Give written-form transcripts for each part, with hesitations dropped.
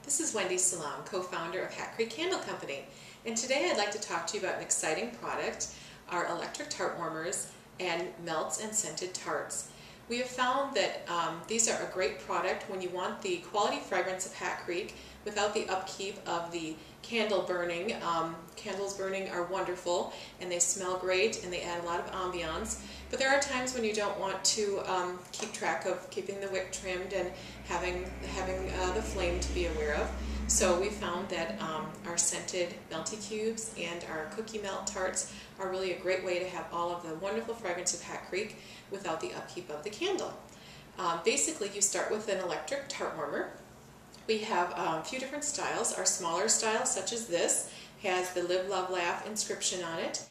This is Wendy Sallam, co-founder of Hat Creek Candle Company, and today I'd like to talk to you about an exciting product, our electric tart warmers and melts and scented tarts. We have found that these are a great product when you want the quality fragrance of Hat Creek without the upkeep of the candle burning. Candles burning are wonderful and they smell great and they add a lot of ambiance, but there are times when you don't want to keep track of keeping the wick trimmed and having the flame to be aware of. So we found that our scented Melty Queues and our cookie melt tarts are really a great way to have all of the wonderful fragrance of Hat Creek without the upkeep of the candle. Basically, you start with an electric tart warmer. We have a few different styles. Our smaller style, such as this, has the Live, Love, Laugh inscription on it.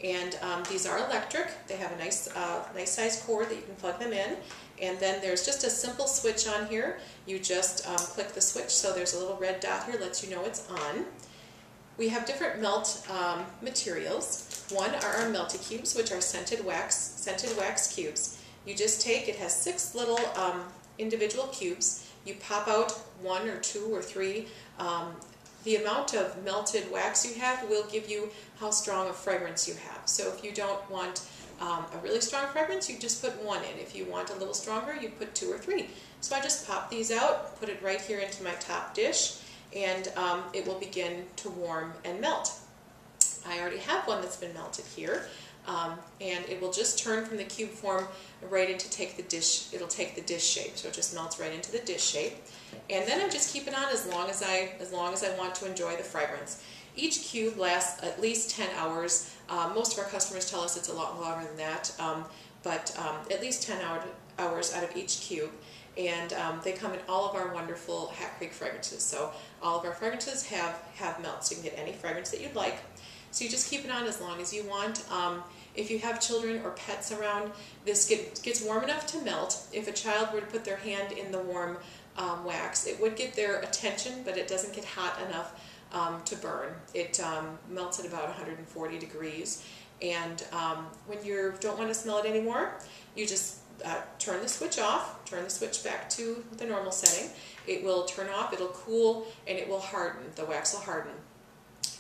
And these are electric. They have a nice size cord that you can plug them in. And then there's just a simple switch on here. You just click the switch, so there's a little red dot here, lets you know it's on. We have different melt materials. One are our Melty Queues, which are scented wax cubes. You just take, it has 6 little individual cubes. You pop out 1 or 2 or 3. The amount of melted wax you have will give you how strong a fragrance you have. So if you don't want a really strong fragrance, you just put 1 in. If you want a little stronger, you put 2 or 3. So I just pop these out, put it right here into my top dish, and it will begin to warm and melt. I already have one that's been melted here, and it will just turn from the cube form right into it'll take the dish shape, so it just melts right into the dish shape. And then I just keep it on as long as I want to enjoy the fragrance. Each cube lasts at least 10 hours. Most of our customers tell us it's a lot longer than that, but at least 10 hours out of each cube. And they come in all of our wonderful Hat Creek fragrances. So all of our fragrances have melts. You can get any fragrance that you'd like. So you just keep it on as long as you want. If you have children or pets around, this gets warm enough to melt. If a child were to put their hand in the warm wax, it would get their attention, but it doesn't get hot enough to burn. It melts at about 140 degrees. And when you don't want to smell it anymore, you just turn the switch off, turn the switch back to the normal setting. It will turn off, it'll cool, and it will harden. The wax will harden.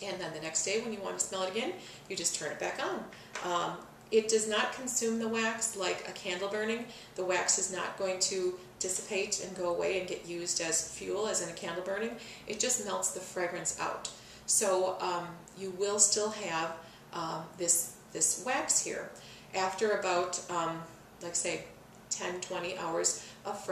And then the next day when you want to smell it again, you just turn it back on. It does not consume the wax like a candle burning. The wax is not going to dissipate and go away and get used as fuel as in a candle burning. It just melts the fragrance out. So you will still have this wax here. After about, like say, 10-20 hours of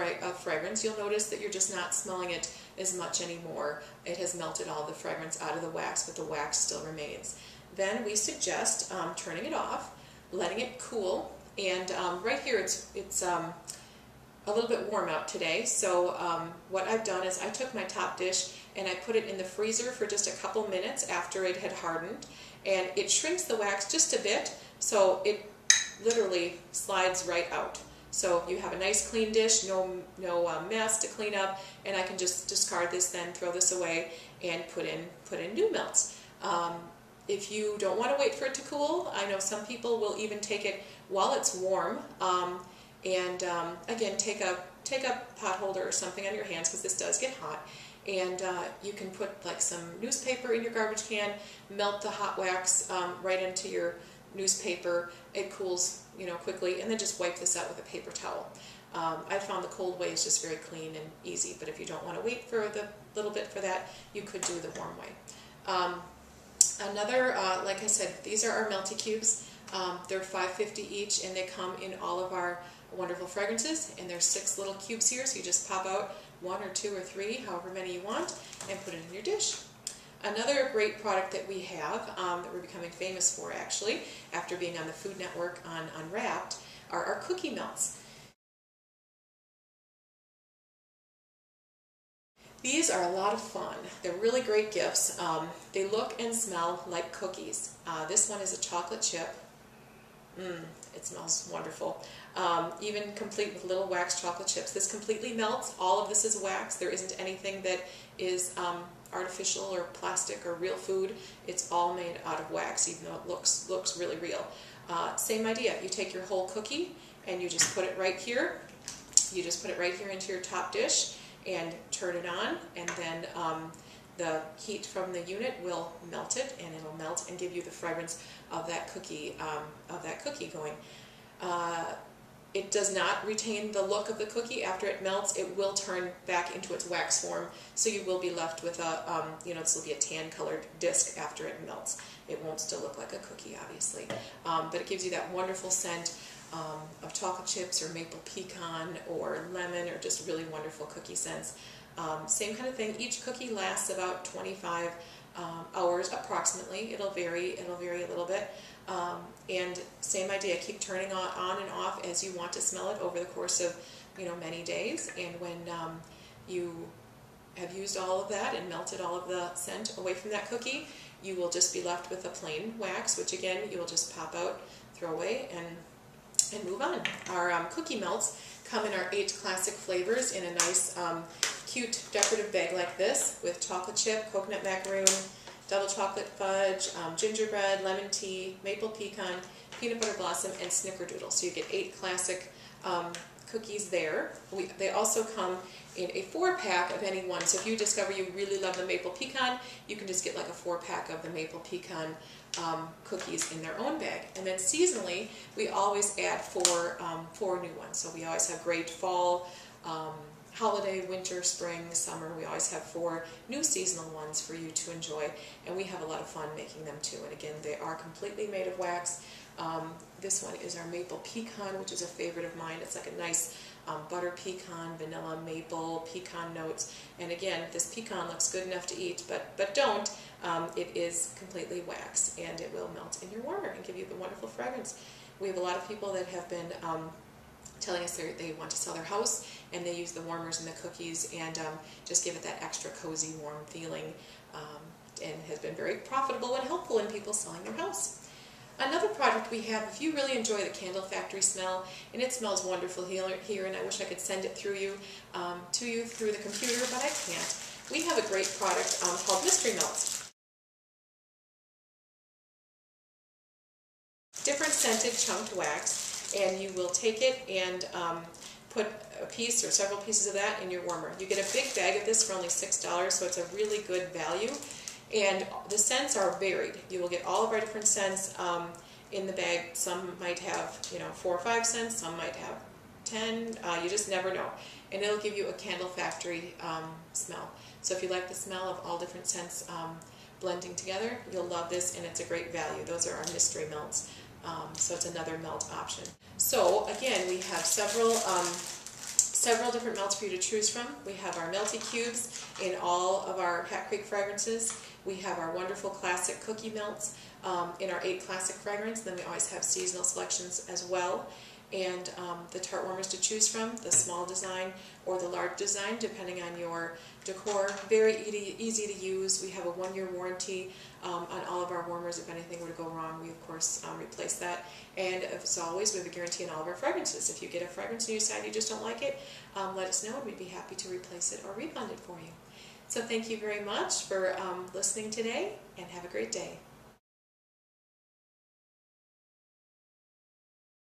fragrance, you'll notice that you're just not smelling it as much anymore. It has melted all the fragrance out of the wax, but the wax still remains. Then we suggest turning it off, letting it cool, and right here it's a little bit warm out today, so what I've done is I took my top dish and I put it in the freezer for just a couple minutes after it had hardened, and it shrinks the wax just a bit, so it literally slides right out. So you have a nice clean dish, no mess to clean up, and I can just discard this then, throw this away, and put in new melts. If you don't want to wait for it to cool, I know some people will even take it while it's warm, and again, take a pot holder or something on your hands, because this does get hot, and you can put like some newspaper in your garbage can, melt the hot wax right into your newspaper. It cools, quickly, and then just wipe this out with a paper towel. I found the cold way is just very clean and easy, but if you don't want to wait for the little bit for that, you could do the warm way. Another, like I said, these are our Melty Queues. They're $5.50 each, and they come in all of our wonderful fragrances, and there's 6 little cubes here, so you just pop out 1 or 2 or 3, however many you want, and put it in your dish. Another great product that we have, that we're becoming famous for actually, after being on the Food Network on Unwrapped, are our cookie melts. These are a lot of fun. They're really great gifts. They look and smell like cookies. This one is a chocolate chip. It smells wonderful. Even complete with little wax chocolate chips. This completely melts. All of this is wax. There isn't anything that is artificial or plastic or real food. It's all made out of wax, even though it looks really real. Same idea. You take your whole cookie and you just put it right here. You just put it right here into your top dish, and turn it on, and then the heat from the unit will melt it, and it'll melt and give you the fragrance of that cookie going. It does not retain the look of the cookie after it melts. It will turn back into its wax form, so you will be left with a, this will be a tan-colored disc after it melts. It won't still look like a cookie, obviously, but it gives you that wonderful scent of chocolate chips or maple pecan or lemon, or just really wonderful cookie scents. Same kind of thing. Each cookie lasts about 25 hours approximately. It'll vary a little bit. And same idea, keep turning on and off as you want to smell it over the course of many days. And when you have used all of that and melted all of the scent away from that cookie, you will just be left with a plain wax, which again you will just pop out, throw away, and move on. Our cookie melts come in our 8 classic flavors in a nice cute decorative bag like this, with chocolate chip, coconut macaroon, double chocolate fudge, gingerbread, lemon tea, maple pecan, peanut butter blossom, and snickerdoodle. So you get 8 classic cookies there. They also come in a 4-pack of any one. So if you discover you really love the maple pecan, you can just get like a 4-pack of the maple pecan cookies in their own bag. And then seasonally, we always add 4 new ones. So we always have great fall, holiday, winter, spring, summer. We always have 4 new seasonal ones for you to enjoy, and we have a lot of fun making them too. And again, they are completely made of wax. This one is our maple pecan, which is a favorite of mine. It's like a nice butter pecan, vanilla, maple, pecan notes. And again, this pecan looks good enough to eat, but don't. It is completely wax, and it will melt in your warmer and give you the wonderful fragrance. We have a lot of people that have been telling us they want to sell their house, and they use the warmers and the cookies and just give it that extra cozy, warm feeling, and has been very profitable and helpful in people selling their house. Another product we have, if you really enjoy the Candle Factory smell, and it smells wonderful here, and I wish I could send it through you through the computer, but I can't. We have a great product called Mystery Melts. Different scented chunked wax, and you will take it and put a piece or several pieces of that in your warmer. You get a big bag of this for only $6, so it's a really good value. And the scents are varied. You will get all of our different scents in the bag. Some might have 4 or 5 scents, some might have 10. You just never know. And it'll give you a Candle Factory smell. So if you like the smell of all different scents blending together, you'll love this, and it's a great value. Those are our mystery melts. So it's another melt option. So again, we have several different melts for you to choose from. We have our Melty Queues in all of our Hat Creek fragrances. We have our wonderful classic cookie melts in our 8 classic fragrance. Then we always have seasonal selections as well. And the Tart warmers to choose from, the small design or the large design, depending on your decor. Very easy to use. We have a 1-year warranty on all of our warmers. If anything were to go wrong, we of course replace that. And as always, we have a guarantee on all of our fragrances. If you get a fragrance and you decide you just don't like it, let us know, and we'd be happy to replace it or refund it for you. So thank you very much for listening today, and have a great day.